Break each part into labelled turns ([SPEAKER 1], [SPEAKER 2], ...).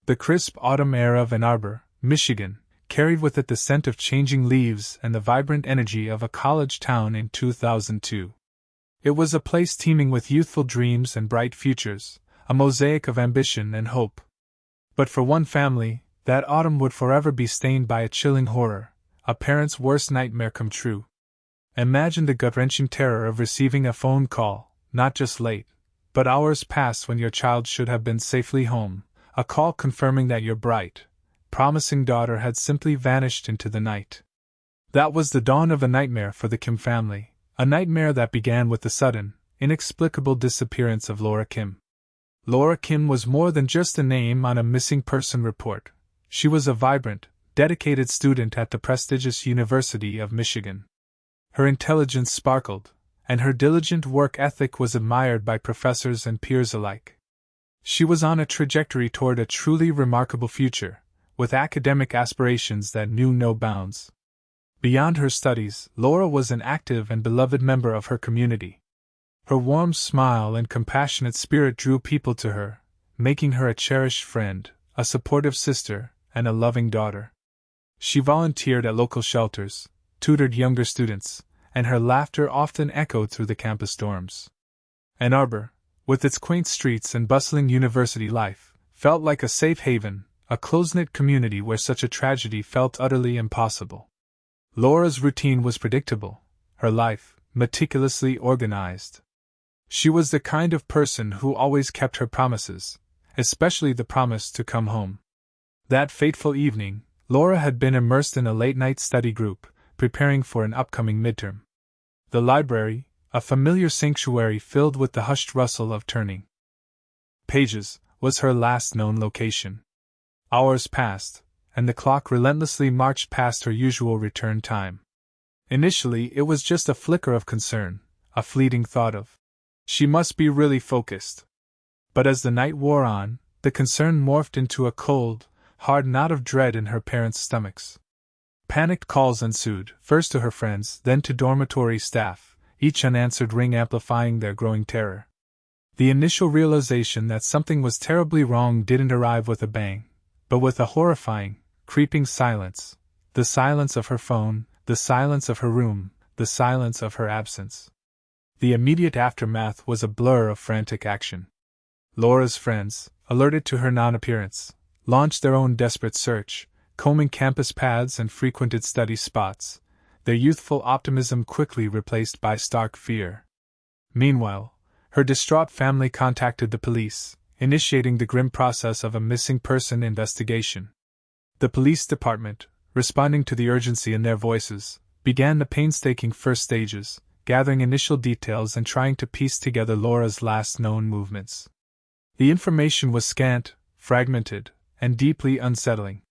[SPEAKER 1] The crisp autumn air of Ann Arbor, Michigan, carried with it the scent of changing leaves and the vibrant energy of a college town in 2002. It was a place teeming with youthful dreams and bright futures, a mosaic of ambition and hope. But for one family, that autumn would forever be stained by a chilling horror, a parent's worst nightmare come true. Imagine the gut-wrenching terror of receiving a phone call, not just late, but hours past when your child should have been safely home, a call confirming that your bright, promising daughter had simply vanished into the night. That was the dawn of a nightmare for the Kim family, a nightmare that began with the sudden, inexplicable disappearance of Laura Kim. Laura Kim was more than just a name on a missing person report. She was a vibrant, dedicated student at the prestigious University of Michigan. Her intelligence sparkled, and her diligent work ethic was admired by professors and peers alike. She was on a trajectory toward a truly remarkable future, with academic aspirations that knew no bounds. Beyond her studies, Laura was an active and beloved member of her community. Her warm smile and compassionate spirit drew people to her, making her a cherished friend, a supportive sister, and a loving daughter. She volunteered at local shelters, tutored younger students, and her laughter often echoed through the campus dorms. Ann Arbor, with its quaint streets and bustling university life, felt like a safe haven, a close-knit community where such a tragedy felt utterly impossible. Laura's routine was predictable, her life meticulously organized. She was the kind of person who always kept her promises, especially the promise to come home. That fateful evening, Laura had been immersed in a late-night study group, preparing for an upcoming midterm. The library, a familiar sanctuary filled with the hushed rustle of turning pages, was her last known location. Hours passed, and the clock relentlessly marched past her usual return time. Initially, it was just a flicker of concern, a fleeting thought of, she must be really focused. But as the night wore on, the concern morphed into a cold, hard knot of dread in her parents' stomachs. Panicked calls ensued, first to her friends, then to dormitory staff, each unanswered ring amplifying their growing terror. The initial realization that something was terribly wrong didn't arrive with a bang, but with a horrifying, creeping silence, the silence of her phone, the silence of her room, the silence of her absence. The immediate aftermath was a blur of frantic action. Laura's friends, alerted to her non-appearance, launched their own desperate search, combing campus paths and frequented study spots, their youthful optimism quickly replaced by stark fear. Meanwhile, her distraught family contacted the police, initiating the grim process of a missing person investigation. The police department, responding to the urgency in their voices, began the painstaking first stages, gathering initial details and trying to piece together Laura's last known movements. The information was scant, fragmented, and deeply unsettling.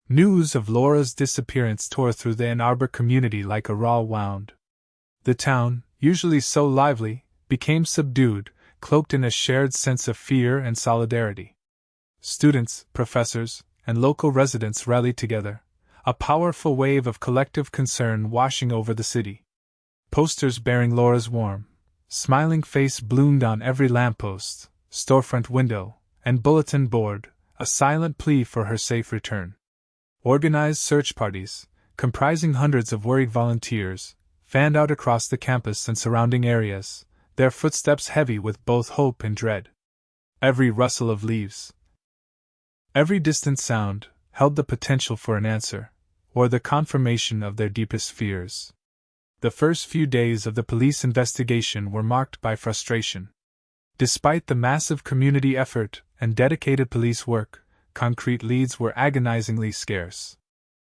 [SPEAKER 1] News of Laura's disappearance tore through the Ann Arbor community like a raw wound. The town, usually so lively, became subdued, cloaked in a shared sense of fear and solidarity. Students, professors, and local residents rallied together, a powerful wave of collective concern washing over the city. Posters bearing Laura's warm, smiling face bloomed on every lamppost, storefront window, and bulletin board, a silent plea for her safe return. Organized search parties, comprising hundreds of worried volunteers, fanned out across the campus and surrounding areas, their footsteps heavy with both hope and dread. Every rustle of leaves, every distant sound, held the potential for an answer, or the confirmation of their deepest fears. The first few days of the police investigation were marked by frustration. Despite the massive community effort and dedicated police work, concrete leads were agonizingly scarce.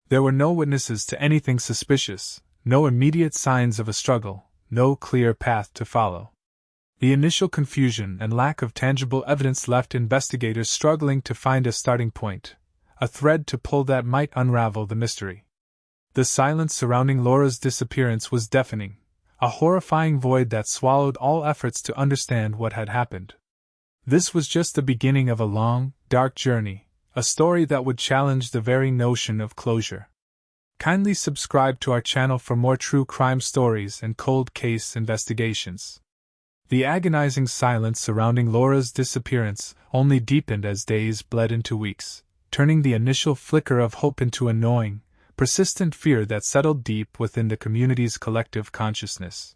[SPEAKER 1] There were no witnesses to anything suspicious, no immediate signs of a struggle, no clear path to follow. The initial confusion and lack of tangible evidence left investigators struggling to find a starting point, a thread to pull that might unravel the mystery. The silence surrounding Laura's disappearance was deafening, a horrifying void that swallowed all efforts to understand what had happened. This was just the beginning of a long, dark journey, a story that would challenge the very notion of closure. Kindly subscribe to our channel for more true crime stories and cold case investigations. The agonizing silence surrounding Laura's disappearance only deepened as days bled into weeks, turning the initial flicker of hope into a gnawing, persistent fear that settled deep within the community's collective consciousness.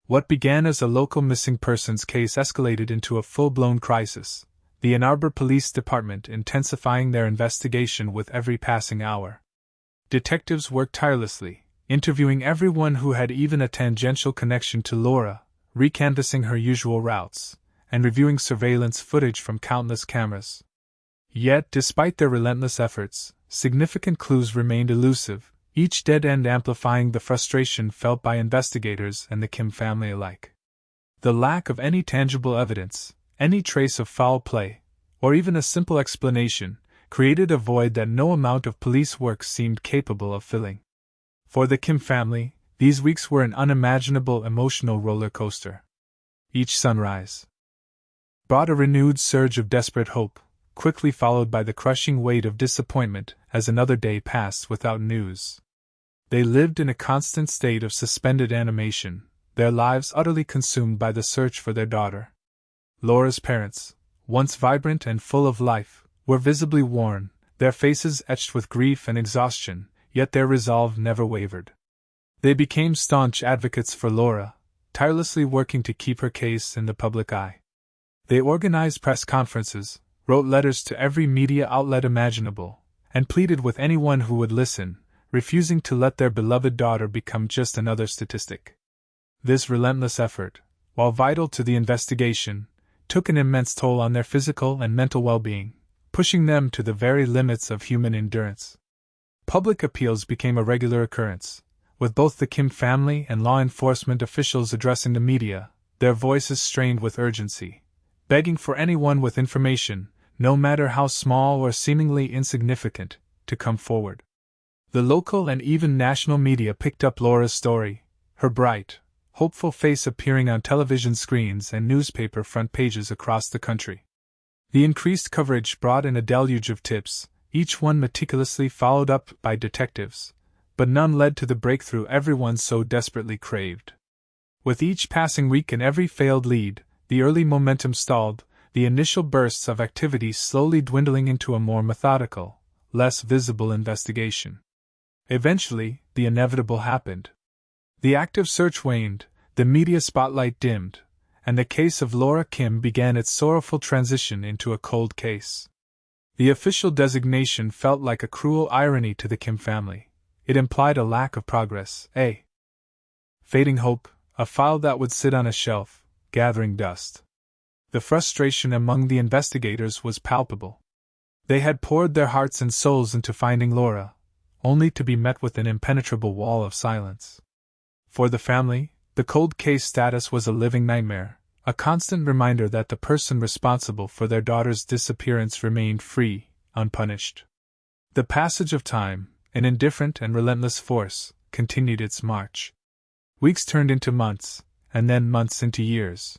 [SPEAKER 1] What began as a local missing persons case escalated into a full-blown crisis, the Ann Arbor Police Department intensifying their investigation with every passing hour. Detectives worked tirelessly, interviewing everyone who had even a tangential connection to Laura, recanvassing her usual routes, and reviewing surveillance footage from countless cameras. Yet, despite their relentless efforts, significant clues remained elusive, each dead end amplifying the frustration felt by investigators and the Kim family alike. The lack of any tangible evidence, any trace of foul play, or even a simple explanation, created a void that no amount of police work seemed capable of filling. For the Kim family, these weeks were an unimaginable emotional roller coaster. Each sunrise brought a renewed surge of desperate hope, quickly followed by the crushing weight of disappointment as another day passed without news. They lived in a constant state of suspended animation, their lives utterly consumed by the search for their daughter. Laura's parents, once vibrant and full of life, were visibly worn, their faces etched with grief and exhaustion, yet their resolve never wavered. They became staunch advocates for Laura, tirelessly working to keep her case in the public eye. They organized press conferences, wrote letters to every media outlet imaginable, and pleaded with anyone who would listen, refusing to let their beloved daughter become just another statistic. This relentless effort, while vital to the investigation, took an immense toll on their physical and mental well-being, pushing them to the very limits of human endurance. Public appeals became a regular occurrence, with both the Kim family and law enforcement officials addressing the media, their voices strained with urgency, begging for anyone with information, no matter how small or seemingly insignificant, to come forward. The local and even national media picked up Laura's story, her bright, hopeful face appearing on television screens and newspaper front pages across the country. The increased coverage brought in a deluge of tips, each one meticulously followed up by detectives, but none led to the breakthrough everyone so desperately craved. With each passing week and every failed lead, the early momentum stalled, the initial bursts of activity slowly dwindling into a more methodical, less visible investigation. Eventually, the inevitable happened. The active search waned, the media spotlight dimmed, and the case of Laura Kim began its sorrowful transition into a cold case. The official designation felt like a cruel irony to the Kim family. It implied a lack of progress, a fading hope, a file that would sit on a shelf, gathering dust. The frustration among the investigators was palpable. They had poured their hearts and souls into finding Laura, only to be met with an impenetrable wall of silence. For the family, the cold case status was a living nightmare, a constant reminder that the person responsible for their daughter's disappearance remained free, unpunished. The passage of time, an indifferent and relentless force, continued its march. Weeks turned into months, and then months into years.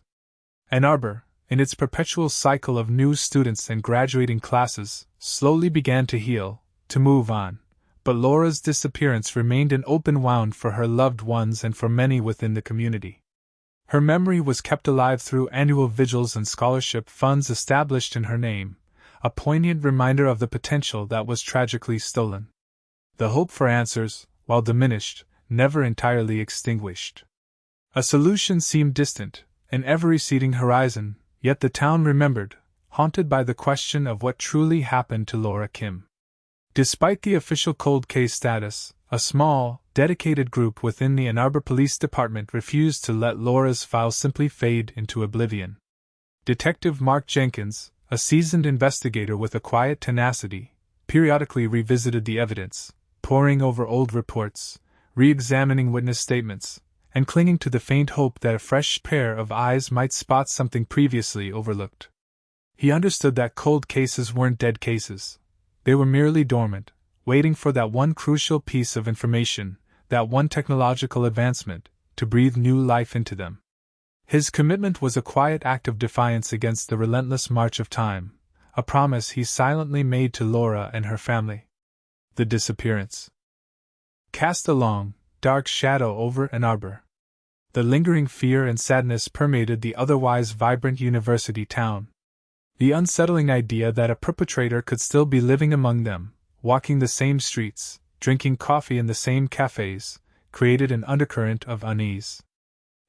[SPEAKER 1] Ann Arbor, in its perpetual cycle of new students and graduating classes, slowly began to heal, to move on. But Laura's disappearance remained an open wound for her loved ones and for many within the community. Her memory was kept alive through annual vigils and scholarship funds established in her name, a poignant reminder of the potential that was tragically stolen. The hope for answers, while diminished, never entirely extinguished. A solution seemed distant, an ever-receding horizon, yet the town remembered, haunted by the question of what truly happened to Laura Kim. Despite the official cold case status, a small, dedicated group within the Ann Arbor Police Department refused to let Laura's file simply fade into oblivion. Detective Mark Jenkins, a seasoned investigator with a quiet tenacity, periodically revisited the evidence, poring over old reports, re-examining witness statements, and clinging to the faint hope that a fresh pair of eyes might spot something previously overlooked. He understood that cold cases weren't dead cases. They were merely dormant, waiting for that one crucial piece of information, that one technological advancement, to breathe new life into them. His commitment was a quiet act of defiance against the relentless march of time, a promise he silently made to Laura and her family. The disappearance cast a long, dark shadow over Ann Arbor. the lingering fear and sadness permeated the otherwise vibrant university town. The unsettling idea that a perpetrator could still be living among them, walking the same streets, drinking coffee in the same cafes, created an undercurrent of unease.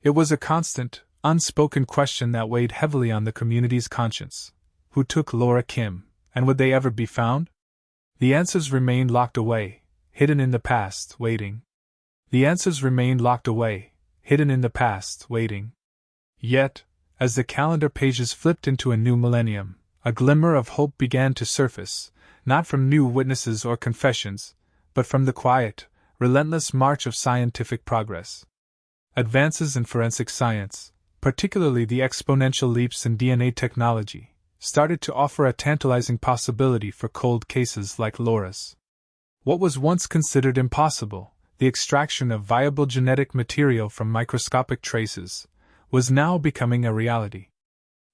[SPEAKER 1] It was a constant, unspoken question that weighed heavily on the community's conscience. Who took Laura Kim, and would they ever be found? The answers remained locked away, hidden in the past, waiting. The answers remained locked away, hidden in the past, waiting. Yet, as the calendar pages flipped into a new millennium, a glimmer of hope began to surface, not from new witnesses or confessions, but from the quiet, relentless march of scientific progress. Advances in forensic science, particularly the exponential leaps in DNA technology, started to offer a tantalizing possibility for cold cases like Laura's. What was once considered impossible, the extraction of viable genetic material from microscopic traces, was now becoming a reality.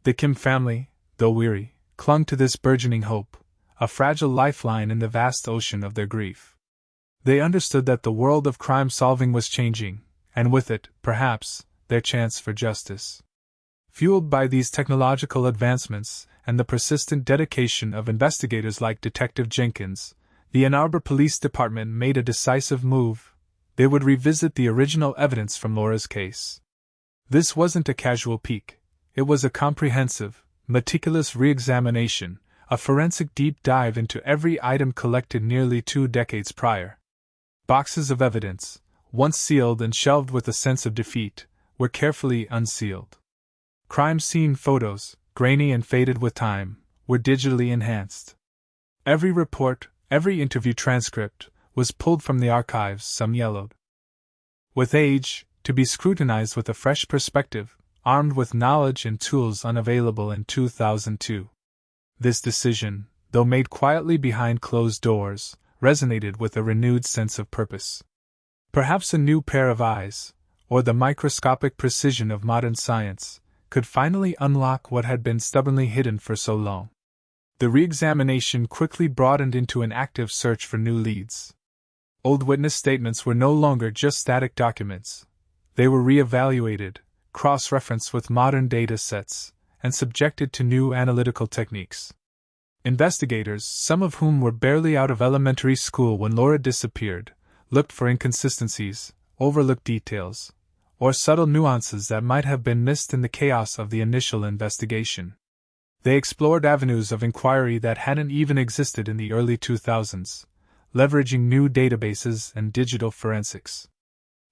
[SPEAKER 1] The Kim family, though weary, clung to this burgeoning hope, a fragile lifeline in the vast ocean of their grief. They understood that the world of crime solving was changing, and with it, perhaps, their chance for justice. Fueled by these technological advancements and the persistent dedication of investigators like Detective Jenkins, the Ann Arbor Police Department made a decisive move. They would revisit the original evidence from Laura's case. This wasn't a casual peek. It was a comprehensive, meticulous re-examination, a forensic deep dive into every item collected nearly 2 decades prior. Boxes of evidence, once sealed and shelved with a sense of defeat, were carefully unsealed. Crime scene photos, grainy and faded with time, were digitally enhanced. Every report, every interview transcript, was pulled from the archives, some yellowed with age, to be scrutinized with a fresh perspective, armed with knowledge and tools unavailable in 2002. This decision, though made quietly behind closed doors, resonated with a renewed sense of purpose. Perhaps a new pair of eyes, or the microscopic precision of modern science, could finally unlock what had been stubbornly hidden for so long. The re-examination quickly broadened into an active search for new leads. Old witness statements were no longer just static documents. They were re-evaluated, cross-referenced with modern data sets, and subjected to new analytical techniques. Investigators, some of whom were barely out of elementary school when Laura disappeared, looked for inconsistencies, overlooked details, or subtle nuances that might have been missed in the chaos of the initial investigation. They explored avenues of inquiry that hadn't even existed in the early 2000s, leveraging new databases and digital forensics.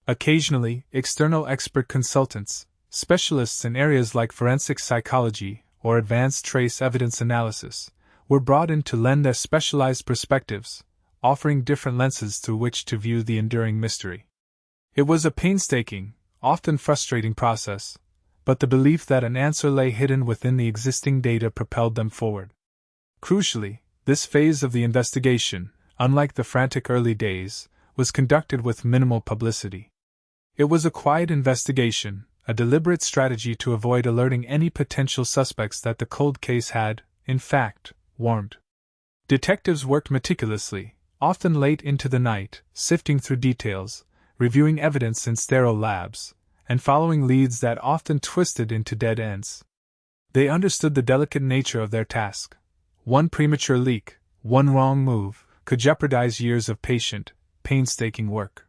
[SPEAKER 1] Occasionally, external expert consultants, specialists in areas like forensic psychology or advanced trace evidence analysis, were brought in to lend their specialized perspectives, offering different lenses through which to view the enduring mystery. It was a painstaking, often frustrating process, but the belief that an answer lay hidden within the existing data propelled them forward. Crucially, this phase of the investigation, unlike the frantic early days, was conducted with minimal publicity. It was a quiet investigation, a deliberate strategy to avoid alerting any potential suspects that the cold case had, in fact, warmed. Detectives worked meticulously, often late into the night, sifting through details, reviewing evidence in sterile labs, and following leads that often twisted into dead ends. They understood the delicate nature of their task. One premature leak, one wrong move, could jeopardize years of patient, painstaking work.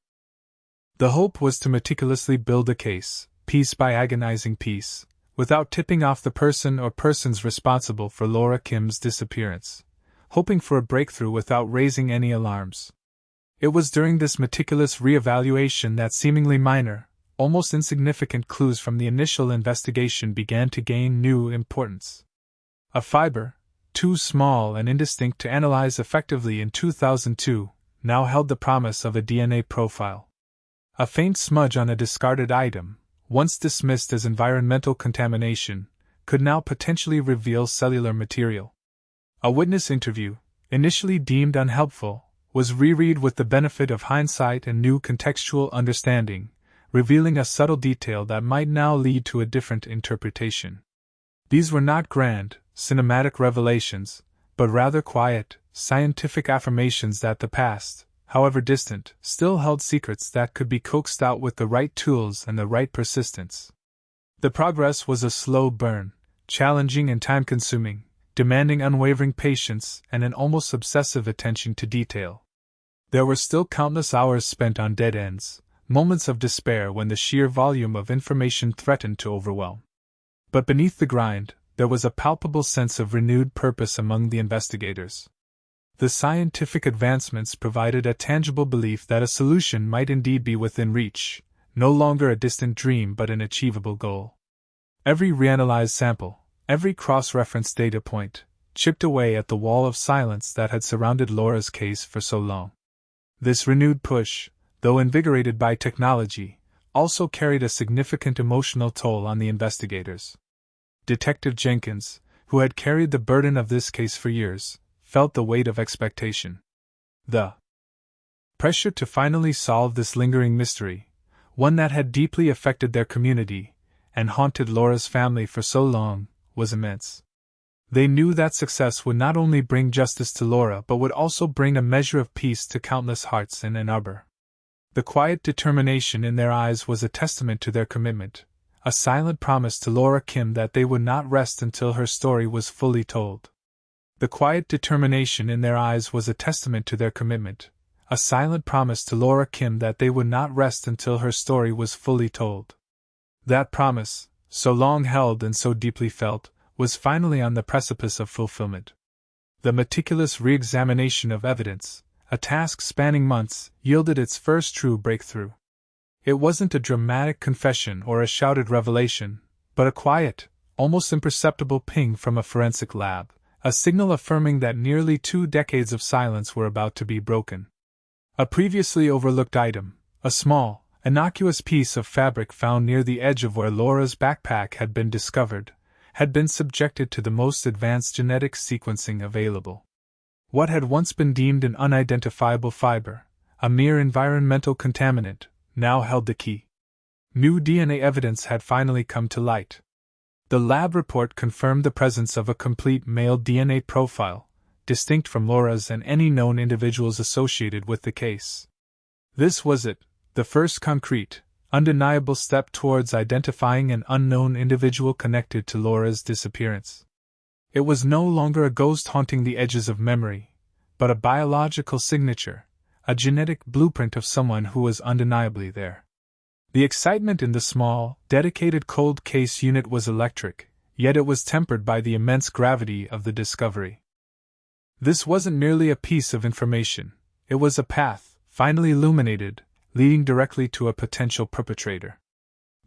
[SPEAKER 1] The hope was to meticulously build a case, piece by agonizing piece, without tipping off the person or persons responsible for Laura Kim's disappearance, hoping for a breakthrough without raising any alarms. It was during this meticulous re-evaluation that seemingly minor, almost insignificant clues from the initial investigation began to gain new importance. A fiber, too small and indistinct to analyze effectively in 2002, now held the promise of a DNA profile. A faint smudge on a discarded item, once dismissed as environmental contamination, could now potentially reveal cellular material. A witness interview, initially deemed unhelpful, was reread with the benefit of hindsight and new contextual understanding, revealing a subtle detail that might now lead to a different interpretation. These were not grand, cinematic revelations, but rather quiet, scientific affirmations that the past, however distant, still held secrets that could be coaxed out with the right tools and the right persistence. The progress was a slow burn, challenging and time-consuming, demanding unwavering patience and an almost obsessive attention to detail. There were still countless hours spent on dead ends, moments of despair when the sheer volume of information threatened to overwhelm. But beneath the grind, there was a palpable sense of renewed purpose among the investigators. The scientific advancements provided a tangible belief that a solution might indeed be within reach, no longer a distant dream but an achievable goal. Every reanalyzed sample, every cross-referenced data point, chipped away at the wall of silence that had surrounded Laura's case for so long. This renewed push, though invigorated by technology, also carried a significant emotional toll on the investigators. Detective Jenkins, who had carried the burden of this case for years, felt the weight of expectation. The pressure to finally solve this lingering mystery, one that had deeply affected their community and haunted Laura's family for so long, was immense. They knew that success would not only bring justice to Laura but would also bring a measure of peace to countless hearts in Ann Arbor. The quiet determination in their eyes was a testament to their commitment, a silent promise to Laura Kim that they would not rest until her story was fully told. The quiet determination in their eyes was a testament to their commitment, a silent promise to Laura Kim that they would not rest until her story was fully told. That promise, so long held and so deeply felt, was finally on the precipice of fulfillment. The meticulous re-examination of evidence, a task spanning months, yielded its first true breakthrough. It wasn't a dramatic confession or a shouted revelation, but a quiet, almost imperceptible ping from a forensic lab, a signal affirming that nearly 2 decades of silence were about to be broken. A previously overlooked item, a small, innocuous piece of fabric found near the edge of where Laura's backpack had been discovered, had been subjected to the most advanced genetic sequencing available. What had once been deemed an unidentifiable fiber, a mere environmental contaminant, now held the key. New DNA evidence had finally come to light. The lab report confirmed the presence of a complete male DNA profile, distinct from Laura's and any known individuals associated with the case. This was it, the first concrete, undeniable step towards identifying an unknown individual connected to Laura's disappearance. It was no longer a ghost haunting the edges of memory, but a biological signature, a genetic blueprint of someone who was undeniably there. The excitement in the small, dedicated cold case unit was electric, yet it was tempered by the immense gravity of the discovery. This wasn't merely a piece of information, it was a path, finally illuminated, leading directly to a potential perpetrator.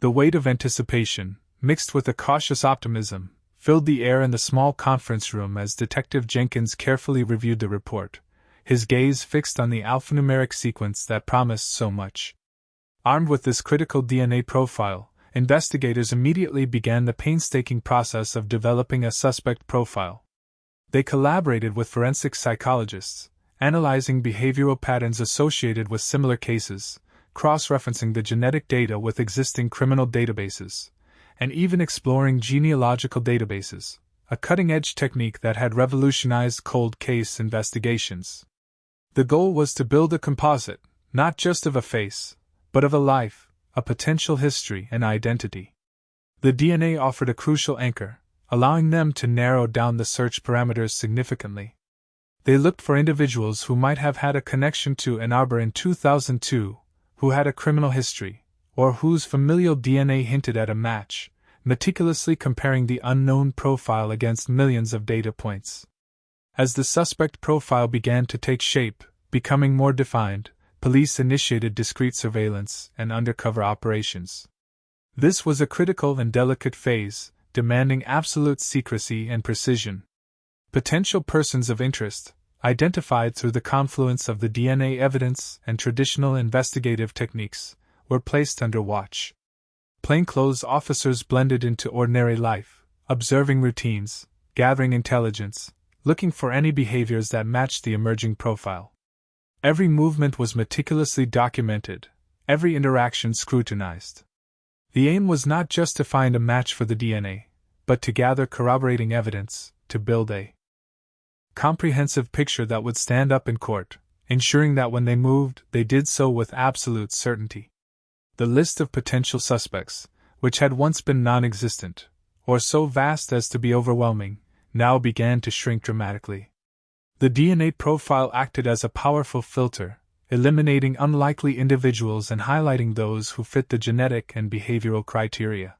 [SPEAKER 1] The weight of anticipation, mixed with a cautious optimism, filled the air in the small conference room as Detective Jenkins carefully reviewed the report, his gaze fixed on the alphanumeric sequence that promised so much. Armed with this critical DNA profile, investigators immediately began the painstaking process of developing a suspect profile. They collaborated with forensic psychologists, analyzing behavioral patterns associated with similar cases, cross-referencing the genetic data with existing criminal databases, and even exploring genealogical databases, a cutting-edge technique that had revolutionized cold case investigations. The goal was to build a composite, not just of a face, but of a life, a potential history and identity. The DNA offered a crucial anchor, allowing them to narrow down the search parameters significantly. They looked for individuals who might have had a connection to Ann Arbor in 2002, who had a criminal history, or whose familial DNA hinted at a match, meticulously comparing the unknown profile against millions of data points. As the suspect profile began to take shape, becoming more defined, police initiated discreet surveillance and undercover operations. This was a critical and delicate phase, demanding absolute secrecy and precision. Potential persons of interest, identified through the confluence of the DNA evidence and traditional investigative techniques, were placed under watch. Plainclothes officers blended into ordinary life, observing routines, gathering intelligence, looking for any behaviors that matched the emerging profile. Every movement was meticulously documented, every interaction scrutinized. The aim was not just to find a match for the DNA, but to gather corroborating evidence, to build a comprehensive picture that would stand up in court, ensuring that when they moved, they did so with absolute certainty. The list of potential suspects, which had once been non-existent, or so vast as to be overwhelming, now began to shrink dramatically. The DNA profile acted as a powerful filter, eliminating unlikely individuals and highlighting those who fit the genetic and behavioral criteria.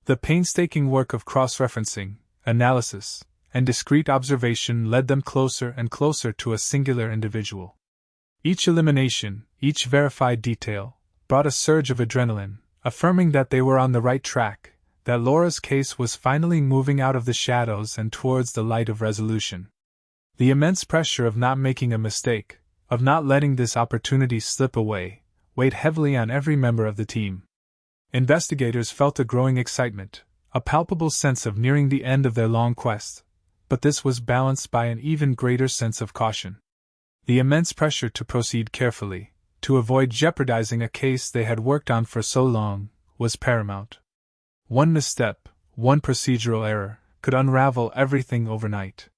[SPEAKER 1] The painstaking work of cross-referencing, analysis, and discrete observation led them closer and closer to a singular individual. Each elimination, each verified detail, brought a surge of adrenaline, affirming that they were on the right track, that Laura's case was finally moving out of the shadows and towards the light of resolution. The immense pressure of not making a mistake, of not letting this opportunity slip away, weighed heavily on every member of the team. Investigators felt a growing excitement, a palpable sense of nearing the end of their long quest, but this was balanced by an even greater sense of caution. The immense pressure to proceed carefully, to avoid jeopardizing a case they had worked on for so long, was paramount. One misstep, one procedural error, could unravel everything overnight.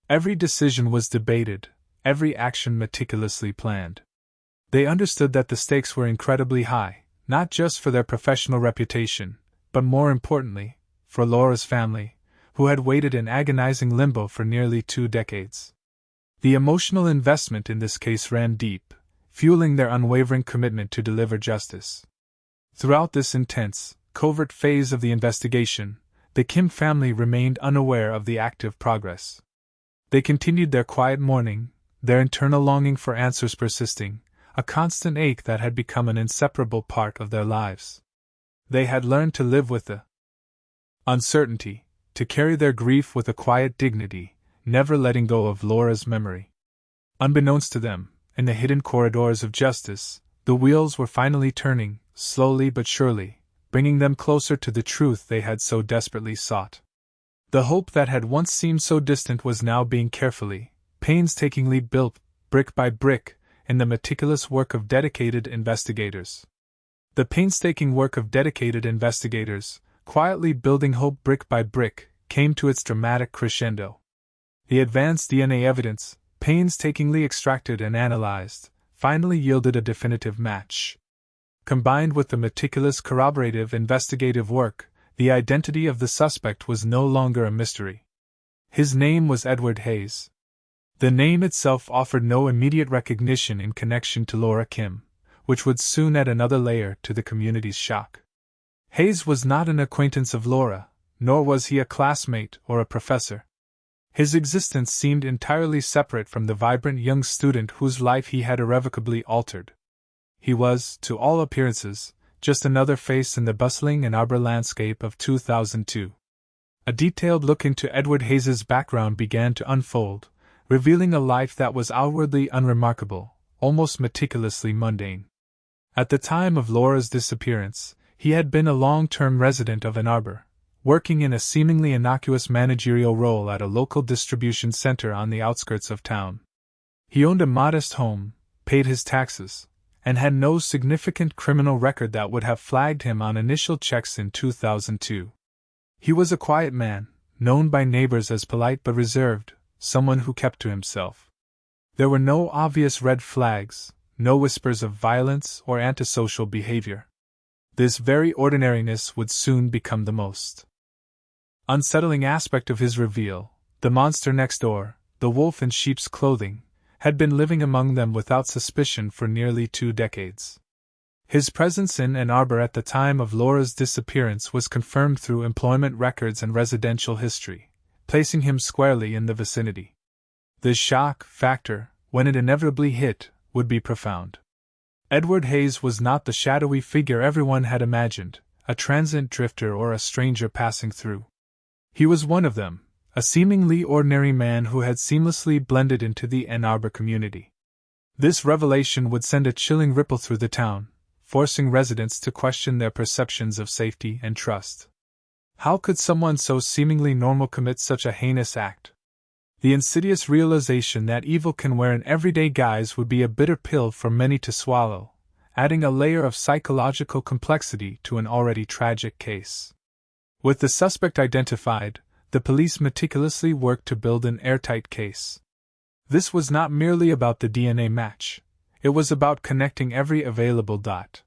[SPEAKER 1] Every decision was debated, every action meticulously planned. They understood that the stakes were incredibly high, not just for their professional reputation, but more importantly, for Laura's family, who had waited in agonizing limbo for nearly 2 decades. The emotional investment in this case ran deep, fueling their unwavering commitment to deliver justice. Throughout this intense, covert phase of the investigation, the Kim family remained unaware of the active progress. They continued their quiet mourning, their internal longing for answers persisting, a constant ache that had become an inseparable part of their lives. They had learned to live with the uncertainty, to carry their grief with a quiet dignity, never letting go of Laura's memory. Unbeknownst to them, in the hidden corridors of justice, the wheels were finally turning, slowly but surely, bringing them closer to the truth they had so desperately sought. The hope that had once seemed so distant was now being carefully, painstakingly built, brick by brick, in the meticulous work of dedicated investigators. The painstaking work of dedicated investigators, quietly building hope brick by brick, came to its dramatic crescendo. The advanced DNA evidence, painstakingly extracted and analyzed, finally yielded a definitive match. Combined with the meticulous corroborative investigative work, the identity of the suspect was no longer a mystery. His name was Edward Hayes. The name itself offered no immediate recognition in connection to Laura Kim, which would soon add another layer to the community's shock. Hayes was not an acquaintance of Laura, nor was he a classmate or a professor. His existence seemed entirely separate from the vibrant young student whose life he had irrevocably altered. He was, to all appearances, just another face in the bustling Ann Arbor landscape of 2002. A detailed look into Edward Hayes's background began to unfold, revealing a life that was outwardly unremarkable, almost meticulously mundane. At the time of Laura's disappearance, he had been a long-term resident of Ann Arbor, working in a seemingly innocuous managerial role at a local distribution center on the outskirts of town. He owned a modest home, paid his taxes, and had no significant criminal record that would have flagged him on initial checks in 2002. He was a quiet man, known by neighbors as polite but reserved, someone who kept to himself. There were no obvious red flags, no whispers of violence or antisocial behavior. This very ordinariness would soon become the most unsettling aspect of his reveal. The monster next door, the wolf in sheep's clothing, had been living among them without suspicion for nearly 2 decades. His presence in Ann Arbor at the time of Laura's disappearance was confirmed through employment records and residential history, placing him squarely in the vicinity. The shock factor, when it inevitably hit, would be profound. Edward Hayes was not the shadowy figure everyone had imagined, a transient drifter or a stranger passing through. He was one of them, a seemingly ordinary man who had seamlessly blended into the Ann Arbor community. This revelation would send a chilling ripple through the town, forcing residents to question their perceptions of safety and trust. How could someone so seemingly normal commit such a heinous act? The insidious realization that evil can wear an everyday guise would be a bitter pill for many to swallow, adding a layer of psychological complexity to an already tragic case. With the suspect identified, the police meticulously worked to build an airtight case. This was not merely about the DNA match, it was about connecting every available dot.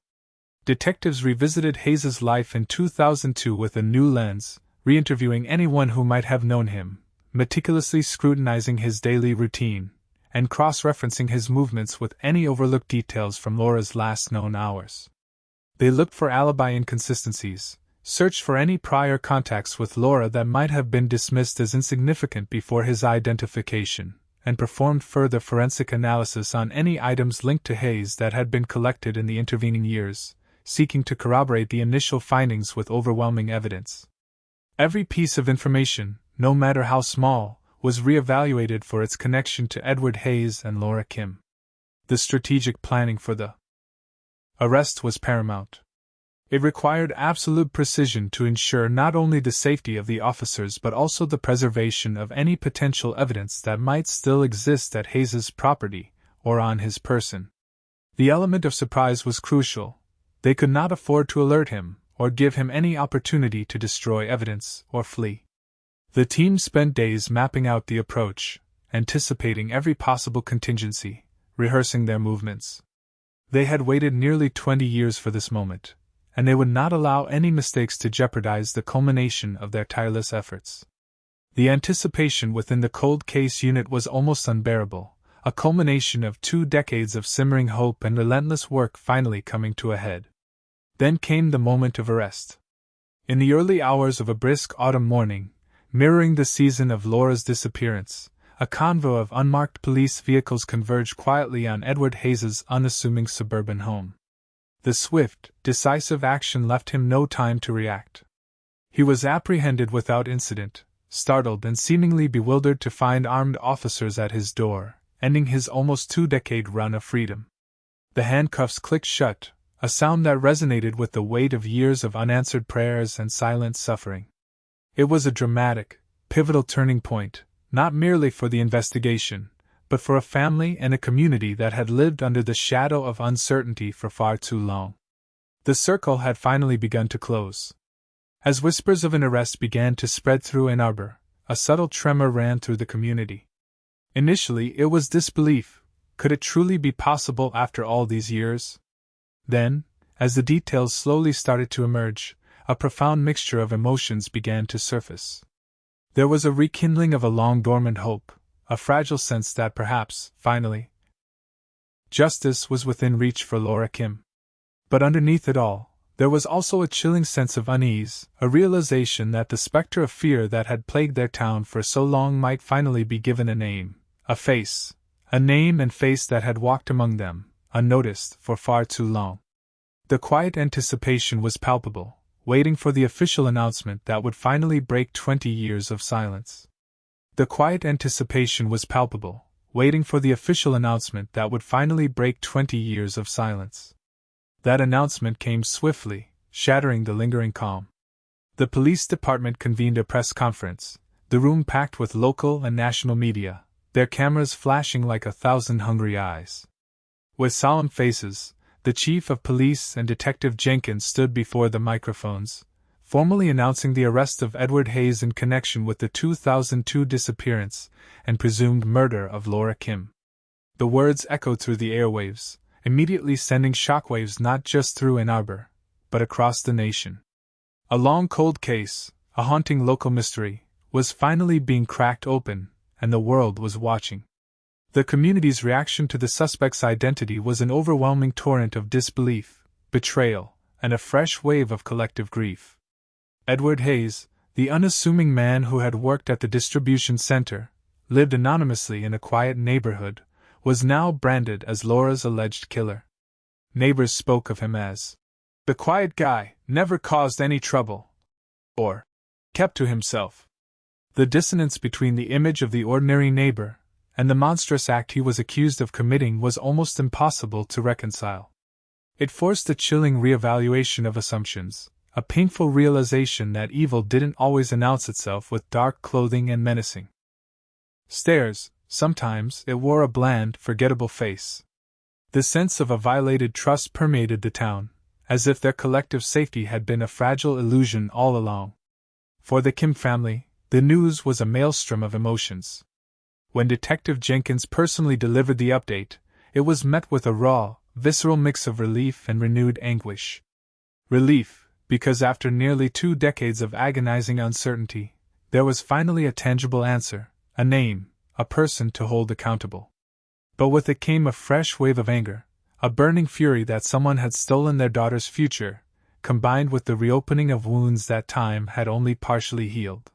[SPEAKER 1] Detectives revisited Hayes's life in 2002 with a new lens, re-interviewing anyone who might have known him, meticulously scrutinizing his daily routine, and cross-referencing his movements with any overlooked details from Laura's last known hours. They looked for alibi inconsistencies, searched for any prior contacts with Laura that might have been dismissed as insignificant before his identification, and performed further forensic analysis on any items linked to Hayes that had been collected in the intervening years, seeking to corroborate the initial findings with overwhelming evidence. Every piece of information, no matter how small, was re-evaluated for its connection to Edward Hayes and Laura Kim. The strategic planning for the arrest was paramount. It required absolute precision to ensure not only the safety of the officers but also the preservation of any potential evidence that might still exist at Hayes's property or on his person. The element of surprise was crucial. They could not afford to alert him or give him any opportunity to destroy evidence or flee. The team spent days mapping out the approach, anticipating every possible contingency, rehearsing their movements. They had waited nearly 20 years for this moment, and they would not allow any mistakes to jeopardize the culmination of their tireless efforts. The anticipation within the cold case unit was almost unbearable, a culmination of 2 decades of simmering hope and relentless work finally coming to a head. Then came the moment of arrest. In the early hours of a brisk autumn morning, mirroring the season of Laura's disappearance, a convoy of unmarked police vehicles converged quietly on Edward Hayes's unassuming suburban home. The swift, decisive action left him no time to react. He was apprehended without incident, startled and seemingly bewildered to find armed officers at his door, ending his almost 2-decade run of freedom. The handcuffs clicked shut, a sound that resonated with the weight of years of unanswered prayers and silent suffering. It was a dramatic, pivotal turning point, not merely for the investigation, but for a family and a community that had lived under the shadow of uncertainty for far too long. The circle had finally begun to close. As whispers of an arrest began to spread through Ann Arbor, a subtle tremor ran through the community. Initially, it was disbelief. Could it truly be possible after all these years? Then, as the details slowly started to emerge, a profound mixture of emotions began to surface. There was a rekindling of a long-dormant hope, a fragile sense that perhaps, finally, justice was within reach for Laura Kim. But underneath it all, there was also a chilling sense of unease, a realization that the specter of fear that had plagued their town for so long might finally be given a name, a face, a name and face that had walked among them, unnoticed, for far too long. The quiet anticipation was palpable, waiting for the official announcement that would finally break 20 years of silence. The quiet anticipation was palpable, waiting for the official announcement that would finally break 20 years of silence. That announcement came swiftly, shattering the lingering calm. The police department convened a press conference, the room packed with local and national media, their cameras flashing like 1,000 hungry eyes. With solemn faces, the chief of police and Detective Jenkins stood before the microphones, formally announcing the arrest of Edward Hayes in connection with the 2002 disappearance and presumed murder of Laura Kim. The words echoed through the airwaves, immediately sending shockwaves not just through Ann Arbor, but across the nation. A long cold case, a haunting local mystery, was finally being cracked open, and the world was watching. The community's reaction to the suspect's identity was an overwhelming torrent of disbelief, betrayal, and a fresh wave of collective grief. Edward Hayes, the unassuming man who had worked at the distribution center, lived anonymously in a quiet neighborhood, was now branded as Laura's alleged killer. Neighbors spoke of him as the quiet guy, never caused any trouble, or kept to himself. The dissonance between the image of the ordinary neighbor and the monstrous act he was accused of committing was almost impossible to reconcile. It forced a chilling reevaluation of assumptions, a painful realization that evil didn't always announce itself with dark clothing and menacing stares. Sometimes it wore a bland, forgettable face. The sense of a violated trust permeated the town, as if their collective safety had been a fragile illusion all along. For the Kim family, the news was a maelstrom of emotions. When Detective Jenkins personally delivered the update, it was met with a raw, visceral mix of relief and renewed anguish. Relief, because after nearly 2 decades of agonizing uncertainty, there was finally a tangible answer, a name, a person to hold accountable. But with it came a fresh wave of anger, a burning fury that someone had stolen their daughter's future, combined with the reopening of wounds that time had only partially healed.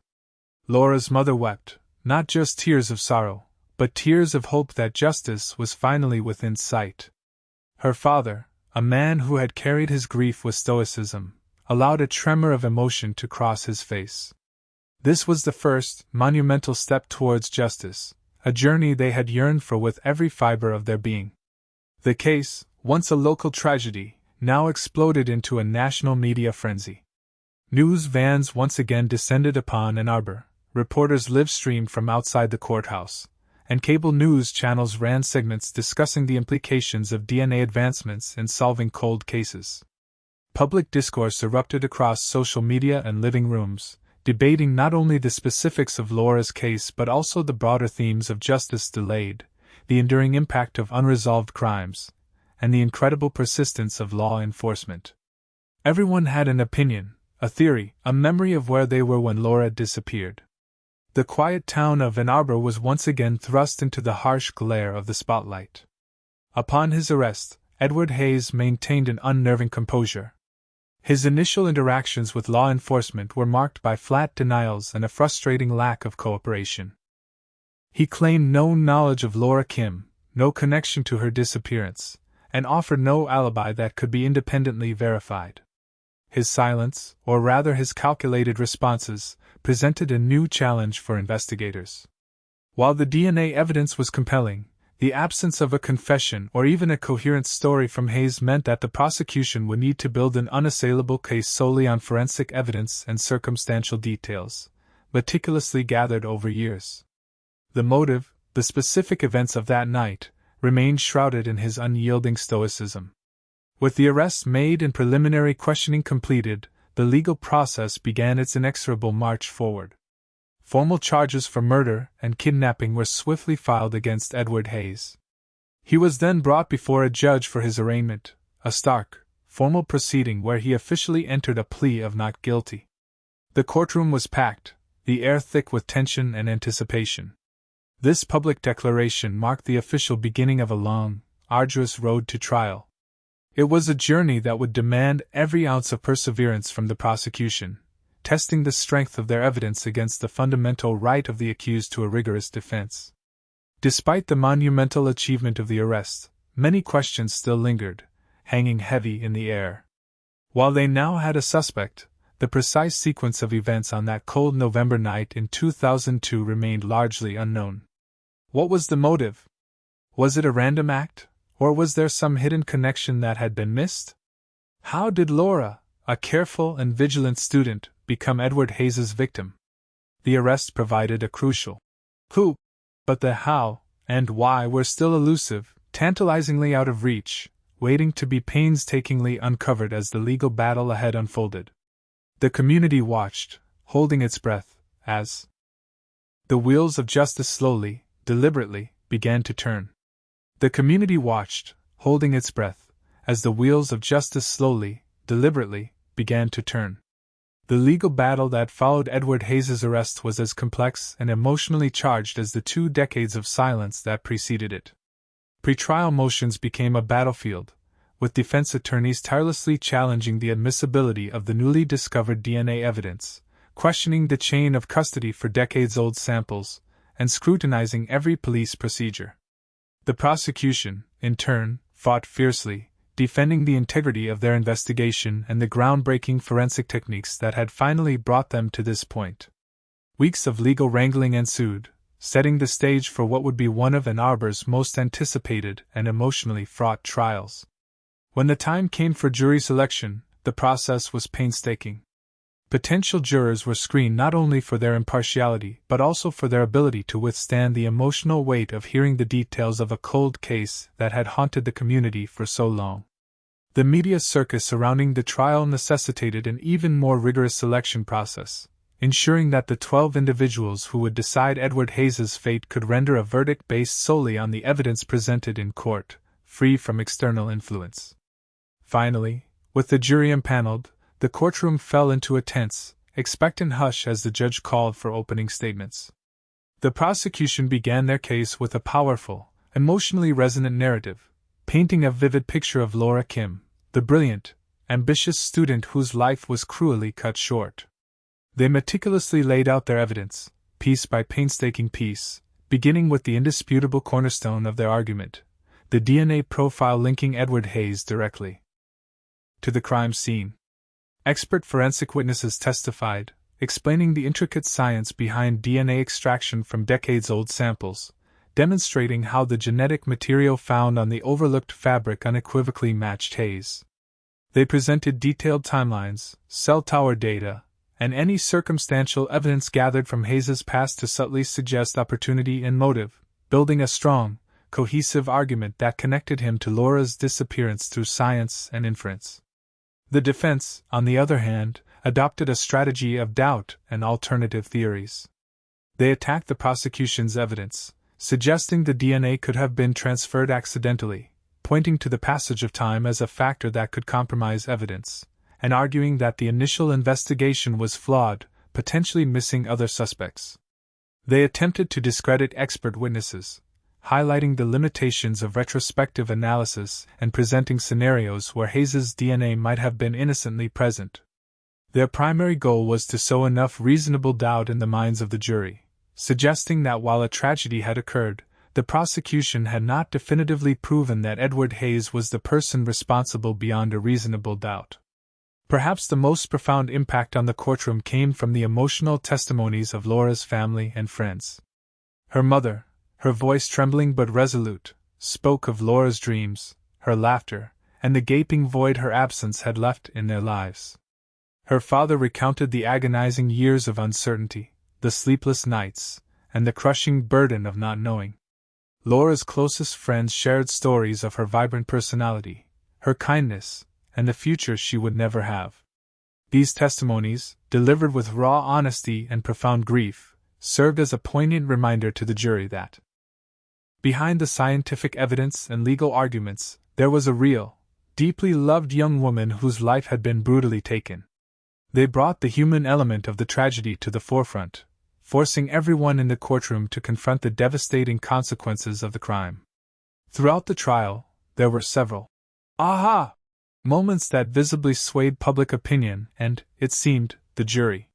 [SPEAKER 1] Laura's mother wept, not just tears of sorrow, but tears of hope that justice was finally within sight. Her father, a man who had carried his grief with stoicism, allowed a tremor of emotion to cross his face. This was the first, monumental step towards justice, a journey they had yearned for with every fiber of their being. The case, once a local tragedy, now exploded into a national media frenzy. News vans once again descended upon Ann Arbor, reporters live-streamed from outside the courthouse, and cable news channels ran segments discussing the implications of DNA advancements in solving cold cases. Public discourse erupted across social media and living rooms, debating not only the specifics of Laura's case but also the broader themes of justice delayed, the enduring impact of unresolved crimes, and the incredible persistence of law enforcement. Everyone had an opinion, a theory, a memory of where they were when Laura disappeared. The quiet town of Ann Arbor was once again thrust into the harsh glare of the spotlight. Upon his arrest, Edward Hayes maintained an unnerving composure. His initial interactions with law enforcement were marked by flat denials and a frustrating lack of cooperation. He claimed no knowledge of Laura Kim, no connection to her disappearance, and offered no alibi that could be independently verified. His silence, or rather his calculated responses, presented a new challenge for investigators. While the DNA evidence was compelling, the absence of a confession or even a coherent story from Hayes meant that the prosecution would need to build an unassailable case solely on forensic evidence and circumstantial details, meticulously gathered over years. The motive, the specific events of that night, remained shrouded in his unyielding stoicism. With the arrest made and preliminary questioning completed, the legal process began its inexorable march forward. Formal charges for murder and kidnapping were swiftly filed against Edward Hayes. He was then brought before a judge for his arraignment, a stark, formal proceeding where he officially entered a plea of not guilty. The courtroom was packed, the air thick with tension and anticipation. This public declaration marked the official beginning of a long, arduous road to trial. It was a journey that would demand every ounce of perseverance from the prosecution, testing the strength of their evidence against the fundamental right of the accused to a rigorous defense. Despite the monumental achievement of the arrest, many questions still lingered, hanging heavy in the air. While they now had a suspect, the precise sequence of events on that cold November night in 2002 remained largely unknown. What was the motive? Was it a random act, or was there some hidden connection that had been missed? How did Laura, a careful and vigilant student, become Edward Hayes's victim? The arrest provided a crucial clue, but the how and why were still elusive, tantalizingly out of reach, waiting to be painstakingly uncovered as the legal battle ahead unfolded. The community watched, holding its breath, as the wheels of justice slowly, deliberately, began to turn. The community watched, holding its breath, as the wheels of justice slowly, deliberately, began to turn. The legal battle that followed Edward Hayes's arrest was as complex and emotionally charged as the 2 decades of silence that preceded it. Pretrial motions became a battlefield, with defense attorneys tirelessly challenging the admissibility of the newly discovered DNA evidence, questioning the chain of custody for decades-old samples, and scrutinizing every police procedure. The prosecution, in turn, fought fiercely, defending the integrity of their investigation and the groundbreaking forensic techniques that had finally brought them to this point. Weeks of legal wrangling ensued, setting the stage for what would be one of Ann Arbor's most anticipated and emotionally fraught trials. When the time came for jury selection, the process was painstaking. Potential jurors were screened not only for their impartiality but also for their ability to withstand the emotional weight of hearing the details of a cold case that had haunted the community for so long. The media circus surrounding the trial necessitated an even more rigorous selection process, ensuring that the 12 individuals who would decide Edward Hayes's fate could render a verdict based solely on the evidence presented in court, free from external influence. Finally, with the jury impaneled, the courtroom fell into a tense, expectant hush as the judge called for opening statements. The prosecution began their case with a powerful, emotionally resonant narrative, painting a vivid picture of Laura Kim, the brilliant, ambitious student whose life was cruelly cut short. They meticulously laid out their evidence, piece by painstaking piece, beginning with the indisputable cornerstone of their argument, the DNA profile linking Edward Hayes directly to the crime scene. Expert forensic witnesses testified, explaining the intricate science behind DNA extraction from decades-old samples, demonstrating how the genetic material found on the overlooked fabric unequivocally matched Hayes. They presented detailed timelines, cell tower data, and any circumstantial evidence gathered from Hayes's past to subtly suggest opportunity and motive, building a strong, cohesive argument that connected him to Laura's disappearance through science and inference. The defense, on the other hand, adopted a strategy of doubt and alternative theories. They attacked the prosecution's evidence, suggesting the DNA could have been transferred accidentally, pointing to the passage of time as a factor that could compromise evidence, and arguing that the initial investigation was flawed, potentially missing other suspects. They attempted to discredit expert witnesses, highlighting the limitations of retrospective analysis and presenting scenarios where Hayes's DNA might have been innocently present. Their primary goal was to sow enough reasonable doubt in the minds of the jury, suggesting that while a tragedy had occurred, the prosecution had not definitively proven that Edward Hayes was the person responsible beyond a reasonable doubt. Perhaps the most profound impact on the courtroom came from the emotional testimonies of Laura's family and friends. Her mother, her voice trembling but resolute, spoke of Laura's dreams, her laughter, and the gaping void her absence had left in their lives. Her father recounted the agonizing years of uncertainty, the sleepless nights, and the crushing burden of not knowing. Laura's closest friends shared stories of her vibrant personality, her kindness, and the future she would never have. These testimonies, delivered with raw honesty and profound grief, served as a poignant reminder to the jury that behind the scientific evidence and legal arguments, there was a real, deeply loved young woman whose life had been brutally taken. They brought the human element of the tragedy to the forefront, forcing everyone in the courtroom to confront the devastating consequences of the crime. Throughout the trial, there were several aha moments that visibly swayed public opinion and, it seemed, the jury.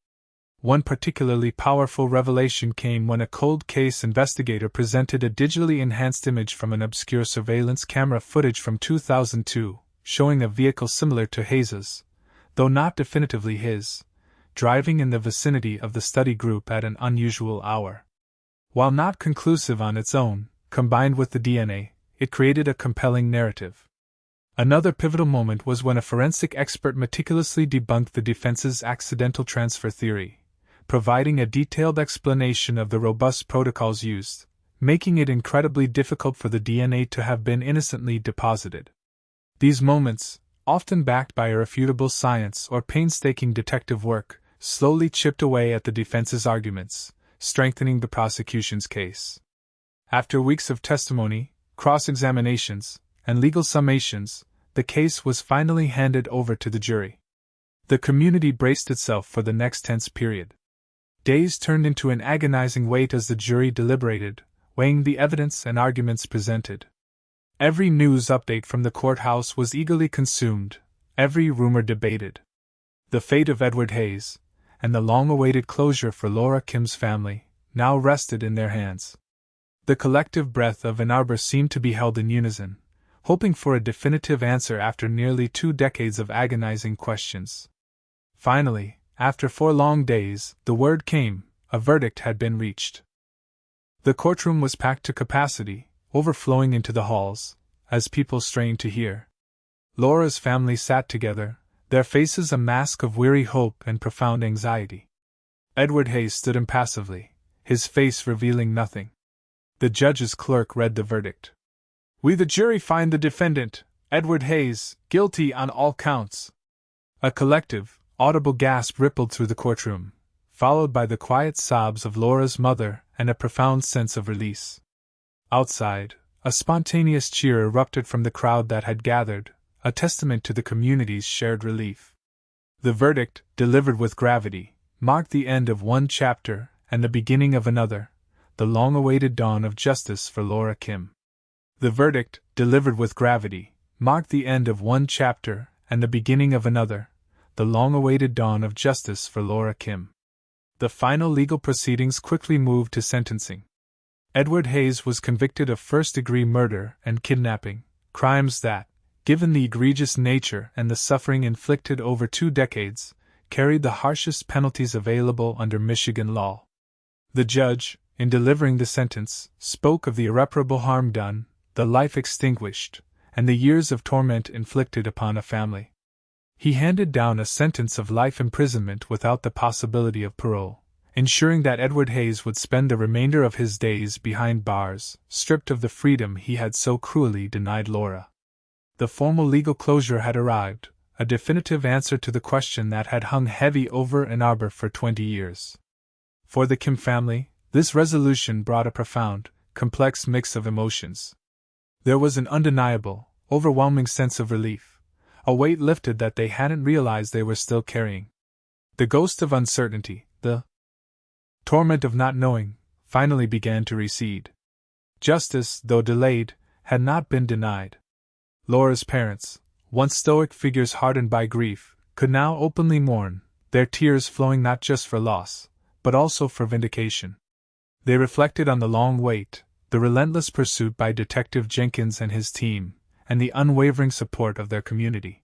[SPEAKER 1] One particularly powerful revelation came when a cold case investigator presented a digitally enhanced image from an obscure surveillance camera footage from 2002, showing a vehicle similar to Hayes's, though not definitively his, driving in the vicinity of the study group at an unusual hour. While not conclusive on its own, combined with the DNA, it created a compelling narrative. Another pivotal moment was when a forensic expert meticulously debunked the defense's accidental transfer theory, providing a detailed explanation of the robust protocols used, making it incredibly difficult for the DNA to have been innocently deposited. These moments, often backed by irrefutable science or painstaking detective work, slowly chipped away at the defense's arguments, strengthening the prosecution's case. After weeks of testimony, cross-examinations, and legal summations, the case was finally handed over to the jury. The community braced itself for the next tense period. Days turned into an agonizing wait as the jury deliberated, weighing the evidence and arguments presented. Every news update from the courthouse was eagerly consumed, every rumor debated. The fate of Edward Hayes, and the long-awaited closure for Laura Kim's family, now rested in their hands. The collective breath of Ann Arbor seemed to be held in unison, hoping for a definitive answer after nearly 2 decades of agonizing questions. Finally, after 4 long days, the word came: a verdict had been reached. The courtroom was packed to capacity, overflowing into the halls, as people strained to hear. Laura's family sat together, their faces a mask of weary hope and profound anxiety. Edward Hayes stood impassively, his face revealing nothing. The judge's clerk read the verdict. "We the jury find the defendant, Edward Hayes, guilty on all counts." A collective, audible gasp rippled through the courtroom, followed by the quiet sobs of Laura's mother and a profound sense of release. Outside, a spontaneous cheer erupted from the crowd that had gathered, a testament to the community's shared relief. The verdict, delivered with gravity, marked the end of one chapter and the beginning of another, the long-awaited dawn of justice for Laura Kim. The verdict, delivered with gravity, marked the end of one chapter and the beginning of another, the long-awaited dawn of justice for Laura Kim. The final legal proceedings quickly moved to sentencing. Edward Hayes was convicted of first-degree murder and kidnapping, crimes that, given the egregious nature and the suffering inflicted over 2 decades, carried the harshest penalties available under Michigan law. The judge, in delivering the sentence, spoke of the irreparable harm done, the life extinguished, and the years of torment inflicted upon a family. He handed down a sentence of life imprisonment without the possibility of parole, ensuring that Edward Hayes would spend the remainder of his days behind bars, stripped of the freedom he had so cruelly denied Laura. The formal legal closure had arrived, a definitive answer to the question that had hung heavy over Ann Arbor for 20 years. For the Kim family, this resolution brought a profound, complex mix of emotions. There was an undeniable, overwhelming sense of relief, a weight lifted that they hadn't realized they were still carrying. The ghost of uncertainty, the torment of not knowing, finally began to recede. Justice, though delayed, had not been denied. Laura's parents, once stoic figures hardened by grief, could now openly mourn, their tears flowing not just for loss, but also for vindication. They reflected on the long wait, the relentless pursuit by Detective Jenkins and his team, and the unwavering support of their community.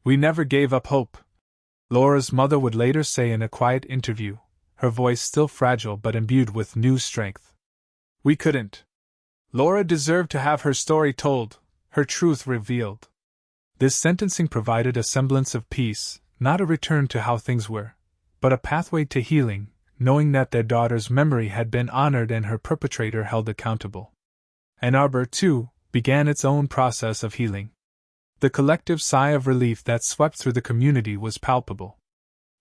[SPEAKER 1] "We never gave up hope," Laura's mother would later say in a quiet interview, her voice still fragile but imbued with new strength. "We couldn't. Laura deserved to have her story told, her truth revealed." This sentencing provided a semblance of peace, not a return to how things were, but a pathway to healing, knowing that their daughter's memory had been honored and her perpetrator held accountable. Ann Arbor, too, began its own process of healing. The collective sigh of relief that swept through the community was palpable.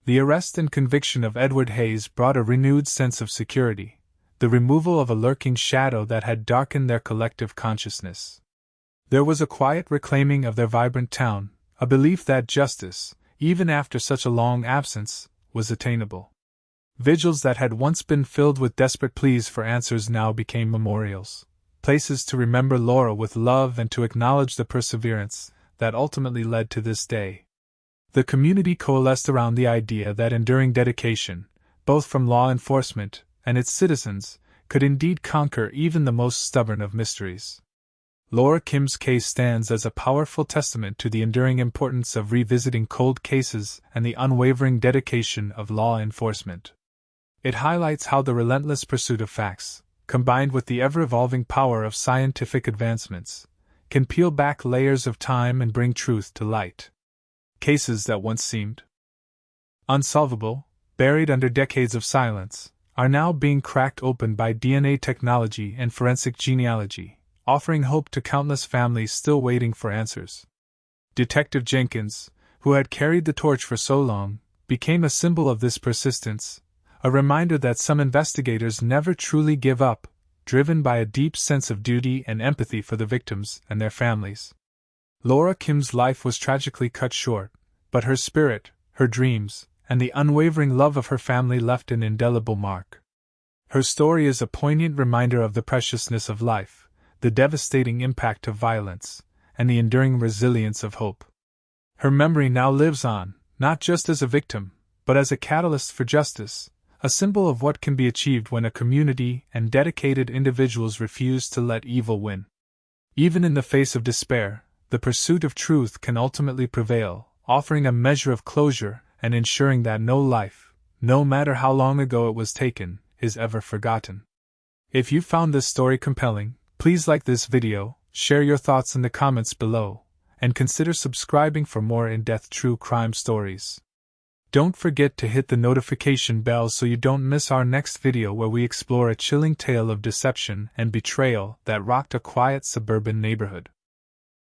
[SPEAKER 1] The arrest and conviction of Edward Hayes brought a renewed sense of security, the removal of a lurking shadow that had darkened their collective consciousness. There was a quiet reclaiming of their vibrant town, a belief that justice, even after such a long absence, was attainable. Vigils that had once been filled with desperate pleas for answers now became memorials, places to remember Laura with love and to acknowledge the perseverance that ultimately led to this day. The community coalesced around the idea that enduring dedication, both from law enforcement and its citizens, could indeed conquer even the most stubborn of mysteries. Laura Kim's case stands as a powerful testament to the enduring importance of revisiting cold cases and the unwavering dedication of law enforcement. It highlights how the relentless pursuit of facts, combined with the ever-evolving power of scientific advancements, can peel back layers of time and bring truth to light. Cases that once seemed unsolvable, buried under decades of silence, are now being cracked open by DNA technology and forensic genealogy, offering hope to countless families still waiting for answers. Detective Jenkins, who had carried the torch for so long, became a symbol of this persistence, a reminder that some investigators never truly give up, driven by a deep sense of duty and empathy for the victims and their families. Laura Kim's life was tragically cut short, but her spirit, her dreams, and the unwavering love of her family left an indelible mark. Her story is a poignant reminder of the preciousness of life, the devastating impact of violence, and the enduring resilience of hope. Her memory now lives on, not just as a victim, but as a catalyst for justice, a symbol of what can be achieved when a community and dedicated individuals refuse to let evil win. Even in the face of despair, the pursuit of truth can ultimately prevail, offering a measure of closure and ensuring that no life, no matter how long ago it was taken, is ever forgotten. If you found this story compelling, please like this video, share your thoughts in the comments below, and consider subscribing for more in-depth true crime stories. Don't forget to hit the notification bell so you don't miss our next video where we explore a chilling tale of deception and betrayal that rocked a quiet suburban neighborhood.